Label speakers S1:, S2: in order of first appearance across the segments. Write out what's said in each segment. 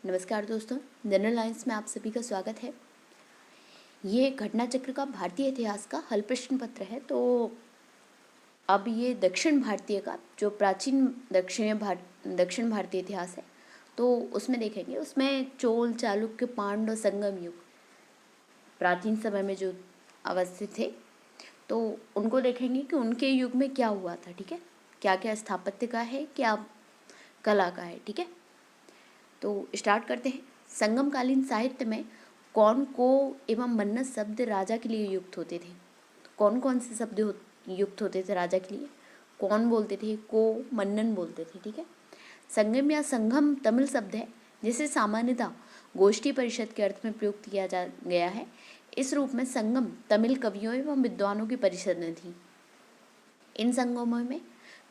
S1: नमस्कार दोस्तों, general lines में आप सभी का स्वागत है। ये घटना चक्र का भारतीय इतिहास का हल प्रश्न पत्र है। तो अब ये दक्षिण भारतीय का जो प्राचीन दक्षिण भारतीय इतिहास है, तो उसमें देखेंगे। उसमें चोल, चालुक्य, पांड्य, संगम युग प्राचीन समय में जो अवस्थित थे, तो उनको देखेंगे कि उनके युग में क्या हुआ था। ठीक है, क्या क्या स्थापत्य का है, क्या कला का है। ठीक है, तो स्टार्ट करते हैं। संगमकालीन साहित्य में कौन, को एवं मन्नत शब्द राजा के लिए युक्त होते थे। कौन कौन से शब्द युक्त होते थे राजा के लिए? कौन बोलते थे, को, मन्नन बोलते थे। ठीक है, संगम या संगम तमिल शब्द है जिसे सामान्यतः गोष्ठी परिषद के अर्थ में प्रयुक्त किया जा गया है। इस रूप में संगम तमिल कवियों एवं विद्वानों की परिषदें थी। इन संगमों में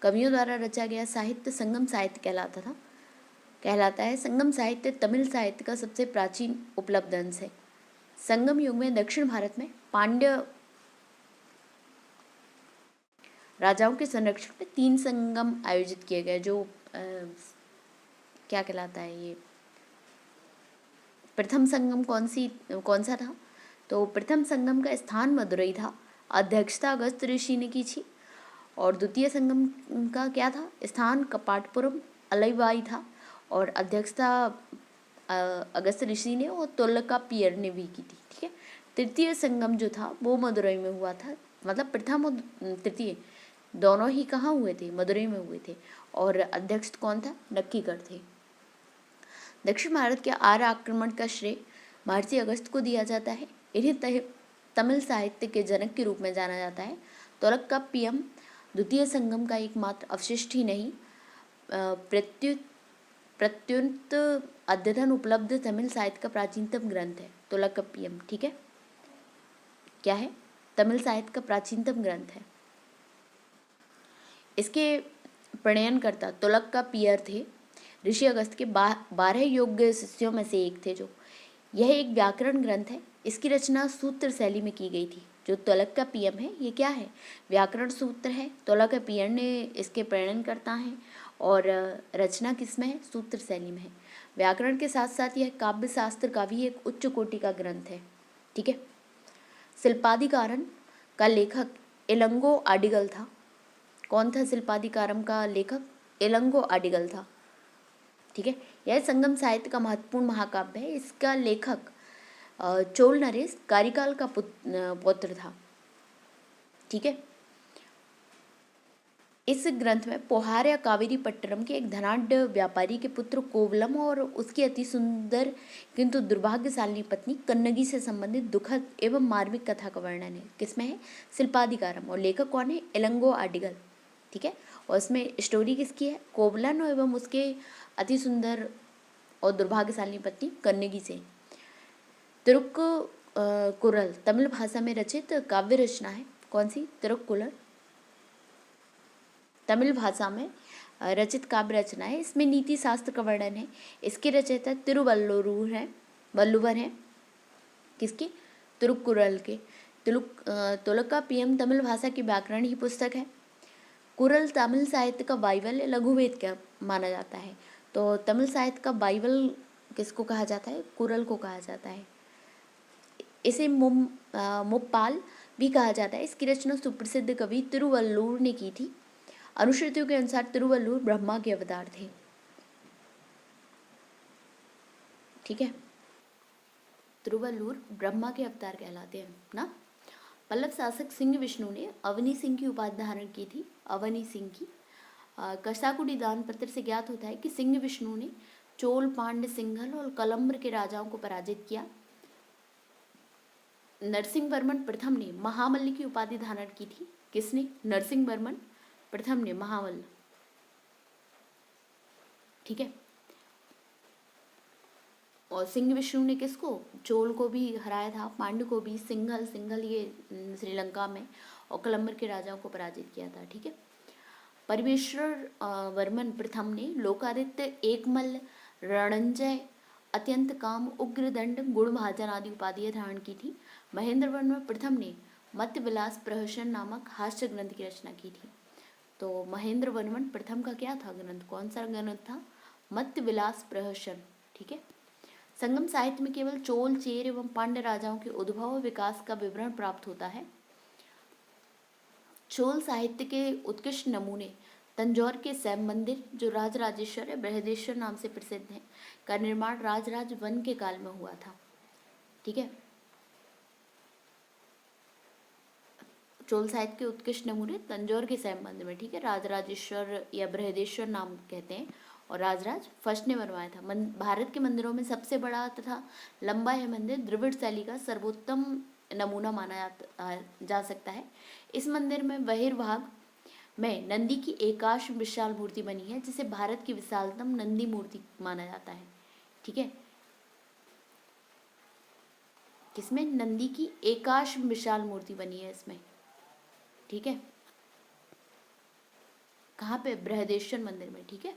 S1: कवियों द्वारा रचा गया साहित्य संगम साहित्य कहलाता है। संगम साहित्य तमिल साहित्य का सबसे प्राचीन उपलब्ध अंश है। संगम युग में दक्षिण भारत में पांड्य राजाओं के संरक्षण में 3 संगम आयोजित किए गए, जो क्या कहलाता है ये। प्रथम संगम कौन सा था? तो प्रथम संगम का स्थान मदुरई था। अध्यक्षता अगस्त ऋषि ने की थी। और द्वितीय संगम का क्या था? स्थान कपाटपुरम अलईवाई था और अध्यक्षता अगस्त ऋषि ने और तोलकाप्पियर ने भी की थी। ठीक है, तृतीय संगम जो था वो मदुरई में हुआ था। मतलब प्रथम और तृतीय दोनों ही कहाँ हुए थे? मदुरई में हुए थे। और अध्यक्ष कौन था? नक्कीकर थे। दक्षिण भारत के आर्य आक्रमण का श्रेय महर्षि अगस्त को दिया जाता है। इन्हें तमिल साहित्य के जनक के रूप में जाना जाता है। तोलकाप्पियम द्वितीय संगम का एकमात्र अवशिष्ट ही नहीं, प्रत्युत अद्यतन उपलब्ध तमिल साहित्य का प्राचीनतम ग्रंथ है तोलकाप्पियम। ठीक है, क्या है? तमिल साहित्य का प्राचीनतम ग्रंथ है। इसके प्रणयनकर्ता तोलकाप्पियर थे। ऋषि अगस्त के 12 योग्य शिष्यों में से एक थे। जो यह एक व्याकरण ग्रंथ है। इसकी रचना सूत्र शैली में की गई थी। जो तोलकाप्पियम है ये क्या है? व्याकरण सूत्र है। तोलकाप्पियर ने इसके प्रणयनकर्ता हैं और रचना किसमें है? सूत्र शैली में है। व्याकरण के साथ साथ यह काव्य शास्त्र का भी एक उच्च कोटि का ग्रंथ है। ठीक है, शिल्पाधिकारम का लेखक इलंगो आडिगल था। कौन था शिल्पाधिकारम का लेखक? इलंगो आडिगल था। ठीक है, यह संगम साहित्य का महत्वपूर्ण महाकाव्य है। इसका लेखक चोल नरेश कारिकाल का पुत्र था। ठीक है, इस ग्रंथ में पोहार या कावेरी पट्टनम के एक धनाढ्य व्यापारी के पुत्र कोवलम और उसकी अति सुंदर किंतु दुर्भाग्यशाली पत्नी कन्नगी से संबंधित दुखद एवं मार्मिक कथा का वर्णन है। किसमें है? शिल्पाधिकारम। और लेखक कौन है? इलंगो आडिगल। ठीक है, और इसमें स्टोरी किसकी है? कोवलन एवं उसके अति सुंदर और दुर्भाग्यशाली पत्नी कन्नगी से। तिरुक्कुरल तमिल भाषा में रचित काव्य रचना है। कौन सी? तिरुक्कुरल तमिल भाषा में रचित काव्य रचना है। इसमें नीति शास्त्र का वर्णन है। इसके रचयिता वल्लुवर हैं। किसके? तिरुक्कुरल के। तोलकाप्पियम तमिल भाषा की व्याकरण ही पुस्तक है। कुरल तमिल साहित्य का बाइबल या लघुवेद का माना जाता है। तो तमिल साहित्य का बाइबल किसको कहा जाता है? कुरल को कहा जाता है। इसे मुप्पाल भी कहा जाता है। इसकी रचना सुप्रसिद्ध कवि तिरुवल्लुवर ने की थी। अनुश्रुतियों के अनुसार तिरुवल्लुवर ब्रह्मा के अवतार थे। ठीक है, तिरुवल्लुवर ब्रह्मा के अवतार कहलाते हैं ना। पल्लव शासक सिंह विष्णु ने अवनी सिंह की उपाधि धारण की थी। अवनी सिंह की कसाकुडी दान पत्र से ज्ञात होता है कि सिंह विष्णु ने चोल, पांड्य, सिंघल और कलम्बर के राजाओं को पराजित किया। नरसिंह वर्मन प्रथम ने महामल्ल की उपाधि धारण की थी। किसने? नरसिंह वर्मन प्रथम ने महामल्ल। ठीक है, और सिंह विष्णु ने किसको? चोल को भी हराया था, पांड्य को भी, सिंघल ये श्रीलंका में, और कलम्बर के राजाओं को पराजित किया था। ठीक है, परमेश्वर वर्मन प्रथम ने लोकादित्य, एकमल्ल, रणंजय, अत्यंत काम, उग्रदंड, गुणभाजन आदि उपाधियां धारण की थी। महेंद्र वर्मन प्रथम ने मत्स्य विलास प्रहसन नामक हास्य ग्रंथ की रचना की थी। तो महेंद्र वर्मन प्रथम का क्या था ग्रंथ? कौन सा ग्रंथ था? मत्स्य विलास प्रहसन। ठीक है, संगम साहित्य में केवल चोल, चेर एवं पांड्य राजाओं के उद्भव और विकास का विवरण प्राप्त होता है। चोल साहित्य के उत्कृष्ट नमूने तंजौर के शैव मंदिर, जो राजराजेश्वर या बृहदेश्वर नाम से प्रसिद्ध है, का निर्माण राजराज वन के काल में हुआ था। ठीक है, चोल साहित्य के उत्कृष्ट नमूने तंजौर के शैव मंदिर में, ठीक है, राजराजेश्वर या बृहदेश्वर नाम कहते हैं, और राजराज फर्स्ट ने बनवाया था। भारत के मंदिरों में सबसे बड़ा तथा लंबा यह मंदिर द्रविड़ शैली का सर्वोत्तम नमूना माना जा सकता है। इस मंदिर में बहिर्भाग में नंदी की एकाश विशाल मूर्ति बनी है, जिसे भारत की विशालतम नंदी मूर्ति माना जाता है। ठीक है, किसमें? नंदी की एकाश विशाल मूर्ति बनी है इसमें। ठीक है, कहाँ पे? बृहदेश्वर मंदिर में। ठीक है,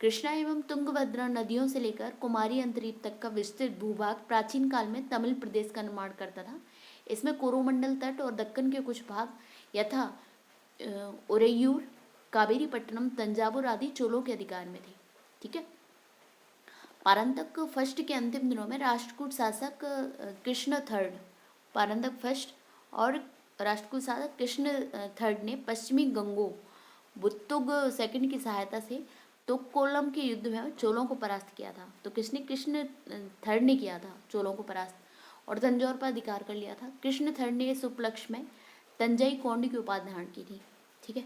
S1: कृष्णा एवं तुंगभद्रा नदियों से लेकर कुमारी अंतरीप तक का विस्तृत भूभाग प्राचीन काल में तमिल प्रदेश का निर्माण करता था। इसमें कोरोमंडल तट और दक्कन के कुछ भाग यथा उरेयूर, कावेरीपट्टनम, तंजावुर आदि चोलों के अधिकार में थे। ठीक है, पारंतक फर्स्ट के अंतिम दिनों में राष्ट्रकूट शासक कृष्ण थर्ड, पारंतक फर्स्ट और राष्ट्रकूट शासक कृष्ण थर्ड ने पश्चिमी गंगो बुत्तुग सेकंड की सहायता से तोक्कोलम के युद्ध में चोलों को परास्त किया था। तो किसने? कृष्ण थर्ड ने किया था चोलों को परास्त, और तंजौर पर अधिकार कर लिया था। कृष्ण थर्ड ने इस उपलक्ष्य में तंजई कोंड की उपाधि धारण की थी। ठीक है,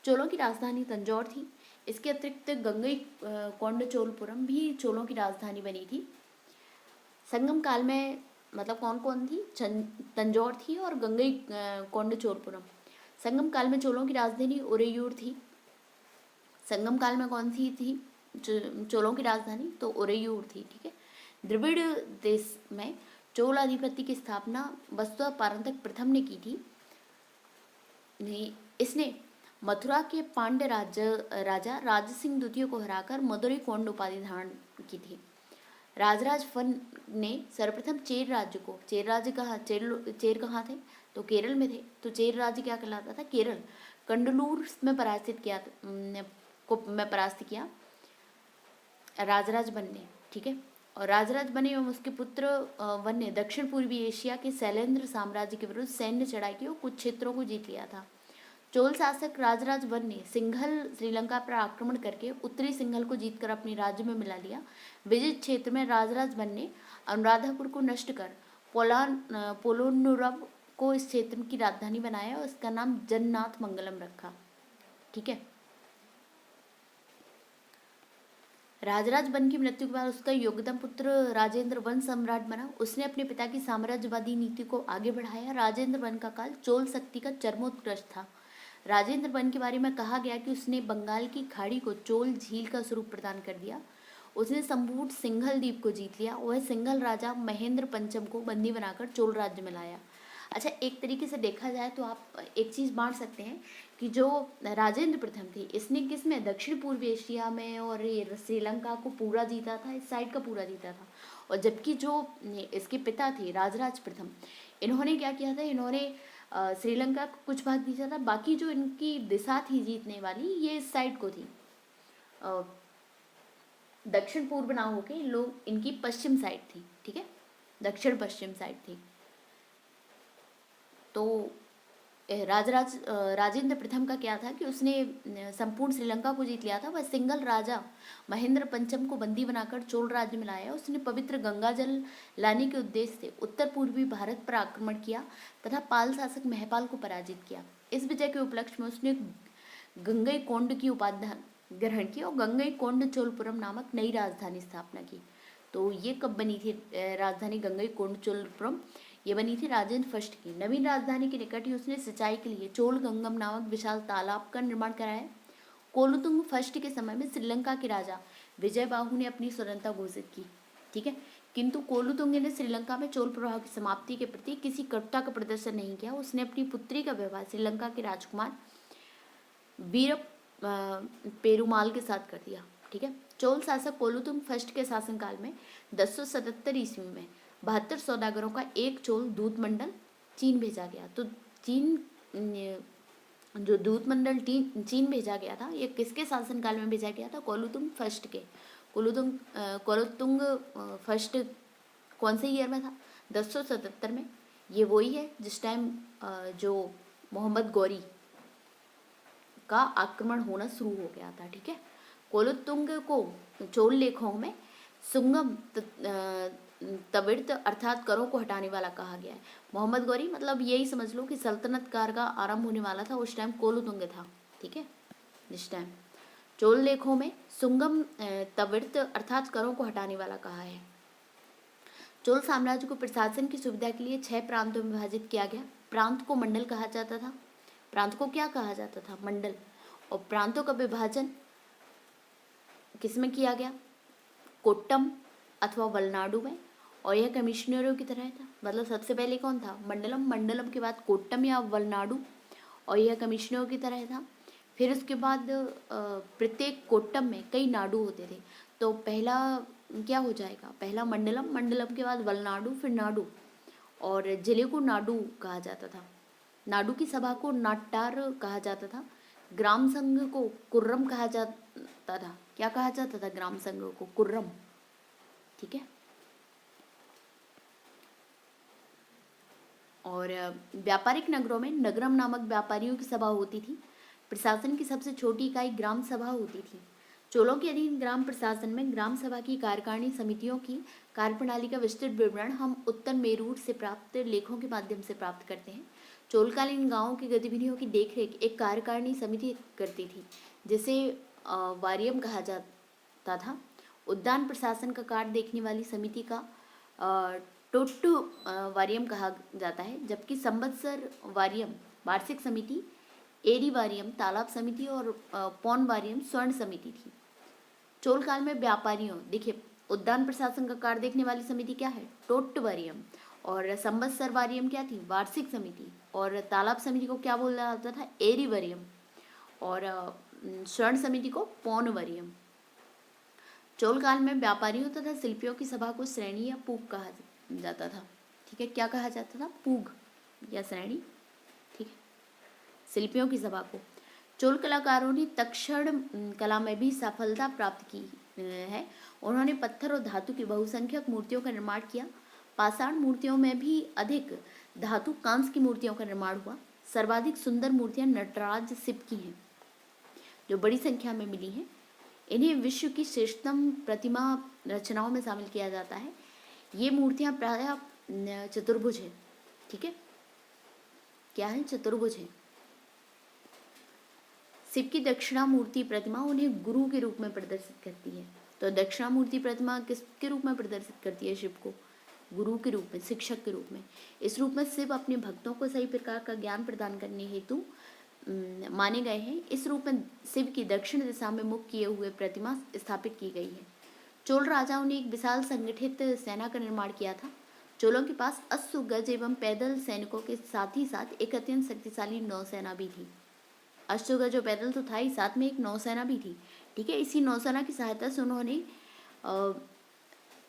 S1: चोलों की राजधानी तंजौर थी। इसके अतिरिक्त गंगई कोंड चोलपुरम भी चोलों की राजधानी बनी थी। संगम काल में मतलब कौन कौन थी? तंजौर थी और गंगई कोंड चोलपुरम। संगम काल में चोलों की राजधानी उरेयूर थी। संगम काल में कौन सी थी चोलों की राजधानी? तो उरेयूर थी। ठीक है, द्रविड़ देश में चोल आधिपत्य की स्थापना वस्तुतः पारंतक प्रथम ने की थी। इसने मथुरा के पांड्य राजा राजसिंह द्वितीय को हराकर मदुरई कोंड उपाधि धारण की थी। राजराज वन ने सर्वप्रथम चेर राज्य को, चेर राज्य कहाँ? चेर कहाँ थे? तो केरल में थे। तो चेर राज्य क्या कहलाता था? केरल। कंडलूर में परास्त किया राजराज वन ने। ठीक है, और राजराज बने एवं उसके पुत्र वन ने दक्षिण पूर्वी एशिया के शैलेंद्र साम्राज्य के विरुद्ध सैन्य चढ़ाई की और कुछ क्षेत्रों को जीत लिया था। चोल शासक राजराज वन ने सिंघल श्रीलंका पर आक्रमण करके उत्तरी सिंघल को जीतकर अपने राज्य में मिला लिया। विजित क्षेत्र में राजराज वन ने अनुराधापुर को नष्ट कर पोलोनुरव को इस क्षेत्र की राजधानी बनाया और इसका नाम जन्नाथ मंगलम रखा। ठीक है, राजराज वन की मृत्यु के बाद उसका योगदम पुत्र राजेंद्र वन सम्राट बना। उसने अपने पिता की साम्राज्यवादी नीति को आगे बढ़ाया। राजेंद्र वन का काल चोल शक्ति का चरमोत्कर्ष था। राजेंद्र वन के बारे में कहा गया कि उसने बंगाल की खाड़ी को चोल झील का स्वरूप प्रदान कर दिया। उसने संपूर्ण सिंघल द्वीप को जीत लिया। वह सिंघल राजा महेंद्र पंचम को बंदी बनाकर चोल राज्य में लाया। अच्छा, एक तरीके से देखा जाए तो आप एक चीज़ बांट सकते हैं कि जो राजेंद्र प्रथम थे, इसने किस में? दक्षिण पूर्व एशिया में और ये श्रीलंका को पूरा जीता था, इस साइड का पूरा जीता था। और जबकि जो इसके पिता थे राजराज प्रथम, इन्होंने क्या किया था? इन्होंने श्रीलंका को कुछ भाग जीता था, बाकी जो इनकी दिशा थी जीतने वाली ये इस साइड को थी, दक्षिण पूर्व ना होके लोग इनकी पश्चिम साइड थी। ठीक है, दक्षिण पश्चिम साइड थी। तो राजेंद्र प्रथम का क्या था कि उसने संपूर्ण श्रीलंका को जीत लिया था। वह सिंघल राजा महेंद्र पंचम को बंदी बनाकर चोल राज्य में लाया। उसने पवित्र गंगा जल लाने के उद्देश्य से उत्तर पूर्वी भारत पर आक्रमण किया तथा पाल शासक महपाल को पराजित किया। इस विजय के उपलक्ष्य में उसने गंगई कोंड की उपाधि ग्रहण की और गंगई कोंड चोलपुरम नामक नई राजधानी स्थापना की। तो ये कब बनी थी राजधानी गंगई कोंड चोलपुरम? ये बनी थी राजेंद्र फर्स्ट की। नवीन राजधानी के निकट ही उसने सिंचाई के लिए चोल गंगम नामक विशाल तालाब का निर्माण कराया। कोलुतुंग फर्स्ट के समय में श्रीलंका के राजा विजय बाहु ने अपनी स्वतंत्रता घोषित की। ठीक है, किंतु कोलुतुंग ने श्रीलंका में चोल प्रभाव की समाप्ति के प्रति किसी कटुता का प्रदर्शन नहीं किया। उसने अपनी पुत्री का विवाह श्रीलंका के राजकुमार वीर पेरुमाल के साथ कर दिया। ठीक है, चोल शासक कोलुतुंग फर्स्ट के शासनकाल में 1077 ईस्वी में 72 सौदागरों का एक चोल दूत मंडल चीन भेजा गया। तो चीन जो दूत मंडल चीन भेजा गया था, ये किसके शासनकाल में भेजा गया था? कोलुतुंग फर्स्ट के। कुलोत्तुंग फर्स्ट कौन से ईयर में था? 1077 में। ये वही है जिस टाइम जो मोहम्मद गौरी का आक्रमण होना शुरू हो गया था। ठीक है, कुलोत्तुंग को चोल लेखों में सुंगम तविर्त अर्थात करों को हटाने वाला कहा गया है। मोहम्मद गौरी मतलब यही समझ लो कि सल्तनत काल का आरंभ होने वाला था, उस टाइम कुलोत्तुंग था। ठीक है, जिस टाइम चोल लेखों में सुंगम तविर्त अर्थात करों को हटाने वाला कहा है। चोल साम्राज्य को प्रशासन की सुविधा के लिए 6 प्रांतों में विभाजित किया गया। प्रांत को मंडल कहा जाता था। प्रांत को क्या कहा जाता था? मंडल। और प्रांतों का विभाजन किसमें किया गया? कोट्टम अथवा वलनाडु में। और यह कमिश्नरों की तरह था, मतलब सबसे पहले कौन था? मंडलम। मंडलम के बाद कोट्टम या वलनाडु, और यह कमिश्नरों की तरह था। फिर उसके बाद प्रत्येक कोट्टम में कई नाडु होते थे। तो पहला क्या हो जाएगा? पहला मंडलम, मंडलम के बाद वलनाडु, फिर नाडु, और जिले को नाडु कहा जाता था। नाडु की सभा को नाट्टार कहा जाता था। ग्राम संघ को कुर्रम कहा जाता था। क्या कहा जाता था? ग्राम संघ को कुर्रम। ठीक है, और व्यापारिक नगरों में नगरम नामक व्यापारियों की सभा होती थी। प्रशासन की सबसे छोटी इकाई ग्राम सभा होती थी। चोलों के अधीन ग्राम प्रशासन में ग्राम सभा की कार्यकारिणी समितियों की कार्यप्रणाली का विस्तृत विवरण हम उत्तर मेरूर से प्राप्त लेखों के माध्यम से प्राप्त करते हैं। चोलकालीन गांवों की गतिविधियों की देखरेख एक कार्यकारिणी समिति करती थी, जिसे वारियम कहा जाता था। उद्यान प्रशासन का कार्य देखने वाली समिति का टोट्टू वारियम कहा जाता है, जबकि संवत्सर वारियम वार्षिक समिति, एरी वारियम तालाब समिति और पौन वारियम स्वर्ण समिति थी। चोल काल में व्यापारियों, देखिए उद्यान प्रशासन का कार्य देखने वाली समिति क्या है? टोट्ट वारियम। और संवत्सर वारियम क्या थी? वार्षिक समिति। और तालाब समिति को क्या बोला जाता था? एरी वारियम। और स्वर्ण समिति को पौन वारियम। चोल काल में व्यापारियों तथा शिल्पियों की सभा को श्रेणी या पूग कहा जाता था। ठीक है, क्या कहा जाता था? पूग या श्रेणी। ठीक है, शिल्पियों की सभा को। चोल कलाकारों ने तक्षण कला में भी सफलता प्राप्त की है। उन्होंने पत्थर और धातु की बहुसंख्यक मूर्तियों का निर्माण किया। पाषाण मूर्तियों में भी अधिक धातु कांस्य की मूर्तियों का निर्माण हुआ। सर्वाधिक सुंदर मूर्तियां नटराज शिव की हैं, जो बड़ी संख्या में मिली हैं। इन्हें विश्व की श्रेष्ठतम प्रतिमा रचनाओं में शामिल किया जाता है। ये मूर्तियां प्रायः चतुर्भुज है। ठीक है, क्या है? चतुर्भुज है। शिव की दक्षिणामूर्ति प्रतिमा उन्हें गुरु के रूप में प्रदर्शित करती है। तो दक्षिणामूर्ति प्रतिमा किसके रूप में प्रदर्शित करती है? शिव को गुरु के रूप में, शिक्षक के रूप में। इस रूप में शिव अपने भक्तों को सही प्रकार का ज्ञान प्रदान करने हेतु माने गए हैं। इस रूप में शिव की दक्षिण दिशा में मुख किए हुए प्रतिमा स्थापित की गई है। चोल राजाओं ने एक विशाल संगठित सेना का निर्माण किया था। चोलों के पास अश्व, गज एवं पैदल सैनिकों के साथ ही साथ एक अत्यंत शक्तिशाली नौसेना भी थी। अश्व, गज और पैदल तो था ही, साथ में एक नौसेना भी थी। ठीक है, इसी नौसेना की सहायता से उन्होंने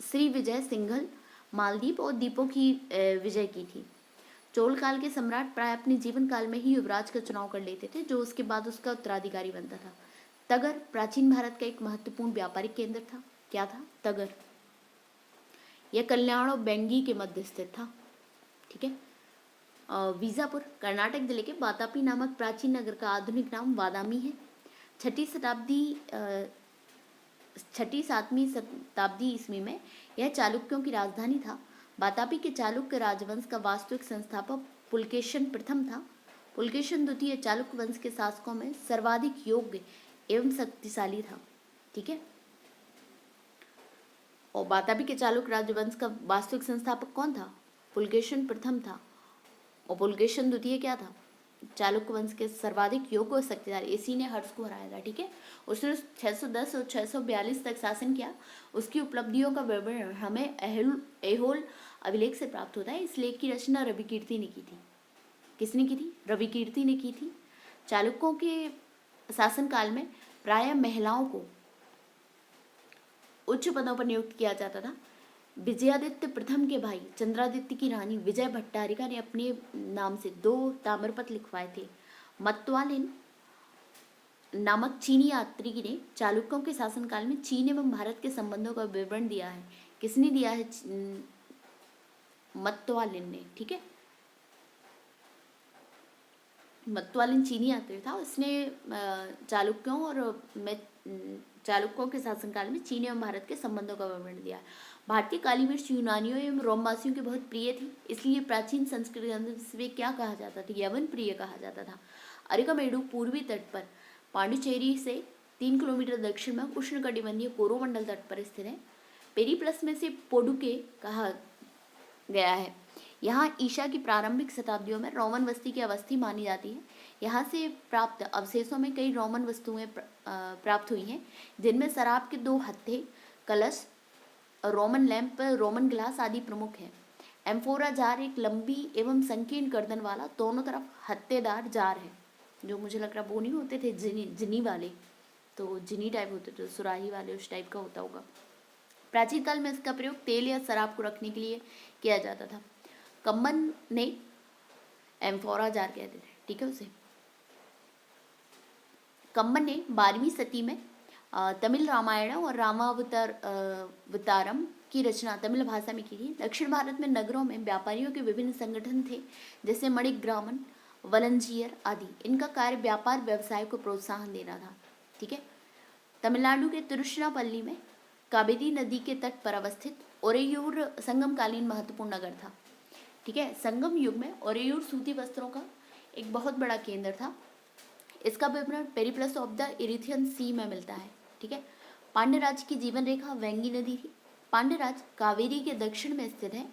S1: श्री विजय, सिंघल, मालदीव और द्वीपों की विजय की थी। चोल काल के सम्राट प्राय अपने जीवन काल में ही युवराज का चुनाव कर लेते थे, जो उसके बाद उसका उत्तराधिकारी बनता था। तगर प्राचीन भारत का एक महत्वपूर्ण व्यापारिक केंद्र था। क्या था? तगर। यह कल्याण और बेंगी के मध्य स्थित था। ठीक है, वीजापुर कर्नाटक जिले के वातापी नामक प्राचीन नगर का आधुनिक नाम वादामी है। 6वीं-7वीं शताब्दी ईस्वी में यह चालुक्यों की राजधानी था। वातापी के चालुक्य राजवंश का वास्तविक संस्थापक पुलकेशन प्रथम था। पुलकेशन द्वितीय चालुक्य वंश के शासकों में सर्वाधिक योग्य एवं शक्तिशाली था। ठीक है, और वातापी के चालुक्य राजवंश का वास्तविक संस्थापक कौन था? पुलकेशन प्रथम था। और पुलकेशन द्वितीय क्या था? चालुक्य वंश के सर्वाधिक योग्य और शक्तिशाली। इसी ने हर्ष को हराया था। ठीक है, उसने 610 और 642 तक शासन किया। उसकी उपलब्धियों का विवरण हमें ऐहोल अभिलेख से प्राप्त होता है। इस लेख की रचना रविकीर्ति ने की थी। किसने की थी? रविकीर्ति ने की थी। चालुक्यों के शासनकाल में प्रायः महिलाओं को उच्च पदों पर नियुक्त किया जाता था। विजयादित्य प्रथम के भाई चंद्रादित्य की रानी विजय भट्टारिका ने अपने नाम से 2 ताम्रपत्र लिखवाए थे। मतवालिन नामक चीनी यात्री ने चालुक्यों के शासनकाल में चीन एवं भारत के संबंधों का विवरण दिया है। किसने दिया है? मतवालिन ने। ठीक है, मतवालिन चीनी यात्री था, उसने चालुक्यों और चालुक्यों के शासनकाल में चीन एवं भारत के संबंधों का विवरण दिया। भारतीय काली मिर्च यूनानियों एवं रोमवासियों की बहुत प्रिय थी, इसलिए प्राचीन संस्कृत से क्या कहा जाता था? यवन प्रिय कहा जाता था। अरिकामेडु पूर्वी तट पर पांडिचेरी से 3 किलोमीटर दक्षिण में उष्णकटिबंधीय कोरोमंडल तट पर स्थित है। पेरिप्लस में से पोडुके कहा गया है। यहाँ ईसा की प्रारंभिक शताब्दियों में रोमन बस्ती की अवस्थी मानी जाती है। यहाँ से प्राप्त अवशेषों में कई रोमन वस्तुएं प्राप्त हुई हैं, जिनमें शराब के 2 हत्थे, कलश, रोमन लैंप, रोमन ग्लास आदि प्रमुख हैं। एम्फोरा जार एक लंबी एवं संकीर्ण गर्दन वाला दोनों तरफ हत्तेदार जार है, जो मुझे लग रहा वो नहीं होते थे जिनी वाले, तो जिनी टाइप होते थे, सुराही वाले उस टाइप का होता होगा। प्राचीन काल में इसका प्रयोग तेल या शराब को रखने के लिए किया जाता था। कम्बन ने एम्फोरा जार कहते थे। ठीक है, उसे कम्बन ने 12वीं सदी में तमिल रामायण और रामावतारम की रचना तमिल भाषा में की थी। दक्षिण भारत में नगरों में व्यापारियों के विभिन्न संगठन थे, जैसे मणिग्रामन, वलंजियर आदि। इनका कार्य व्यापार व्यवसाय को प्रोत्साहन देना था। ठीक है, तमिलनाडु के तिरुचिरापल्ली में कावेरी नदी के तट पर अवस्थित ओरेयूर संगमकालीन महत्वपूर्ण नगर था। ठीक है, संगम युग में ओरेयूर सूती वस्त्रों का एक बहुत बड़ा केंद्र था। इसका विवरण पेरिप्लस ऑफ द इरिथियन सी में मिलता है। ठीक है, पांड्य राज्य की जीवन रेखा वेंगी नदी थी। पांड्य राज्य कावेरी के दक्षिण में स्थित है।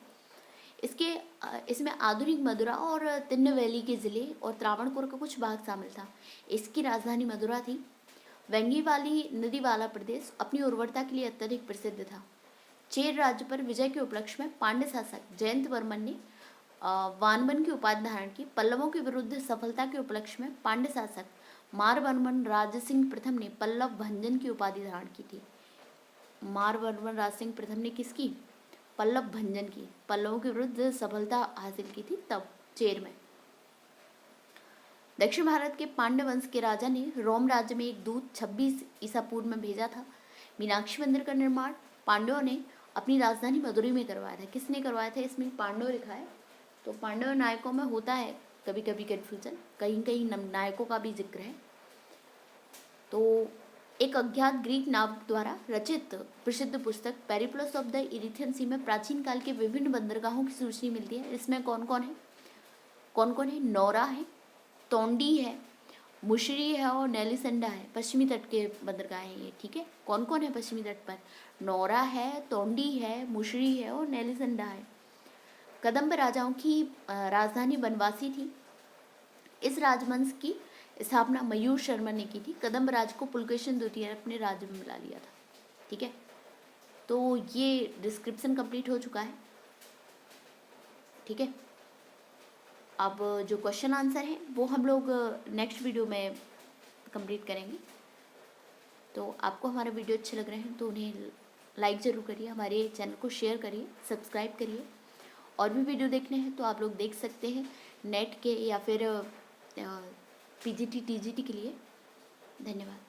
S1: इसमें आधुनिक मदुरा और तिरुनेलवेली के जिले और त्रावणकोर का कुछ भाग शामिल था। इसकी राजधानी मदुरा थी। वेंगी वाली नदी वाला प्रदेश अपनी उर्वरता के लिए अत्यधिक प्रसिद्ध था। चेर राज्य पर विजय के उपलक्ष्य में पांड्य शासक जयंत वर्मन ने वानवन की उपाधि धारण की। पल्लवों के विरुद्ध सफलता के उपलक्ष्य में पांड्य शासक मारवर्मन राजसिंह प्रथम ने पल्लव भंजन की उपाधि धारण की थी। मारवर्मन राजसिंह प्रथम ने किसकी? पल्लव भंजन की, पल्लवों के विरुद्ध सफलता हासिल की थी तब चेर में। दक्षिण भारत के पांड्य वंश के राजा ने रोम राज्य में एक दूत 26 ईसा पूर्व में भेजा था। मीनाक्षी मंदिर का निर्माण पांड्यों ने अपनी राजधानी मदुरै में करवाया था। किसने करवाया था? इसमें पांडव लिखा है, तो पांडव नायकों में होता है कभी कभी कन्फ्यूजन, कहीं कहीं नायकों का भी जिक्र है। तो एक अज्ञात ग्रीक नाविक द्वारा रचित प्रसिद्ध पुस्तक पेरिप्लस ऑफ द इरिथियन सी में प्राचीन काल के विभिन्न बंदरगाहों की सूची मिलती है। इसमें कौन कौन है? नौरा है, तोंडी है, मुशरी है और नेलिसंडा है। पश्चिमी तट के बंदरगाह हैं ये। ठीक है, कौन कौन है पश्चिमी तट पर? नौरा है, तोंडी है, मुशरी है और नेलिसंडा है। कदम्ब राजाओं की राजधानी बनवासी थी। इस राजवंश की स्थापना मयूर शर्मा ने की थी। कदम्ब राज को पुलकेशिन द्वितीय ने अपने राज्य में मिला लिया था। ठीक है, तो ये डिस्क्रिप्शन कंप्लीट हो चुका है। ठीक है, अब जो क्वेश्चन आंसर है वो हम लोग नेक्स्ट वीडियो में कंप्लीट करेंगे। तो आपको हमारे वीडियो अच्छे लग रहे हैं तो उन्हें लाइक ज़रूर करिए, हमारे चैनल को शेयर करिए, सब्सक्राइब करिए। और भी वीडियो देखने हैं तो आप लोग देख सकते हैं नेट के या फिर पीजीटी टीजीटी के लिए। धन्यवाद।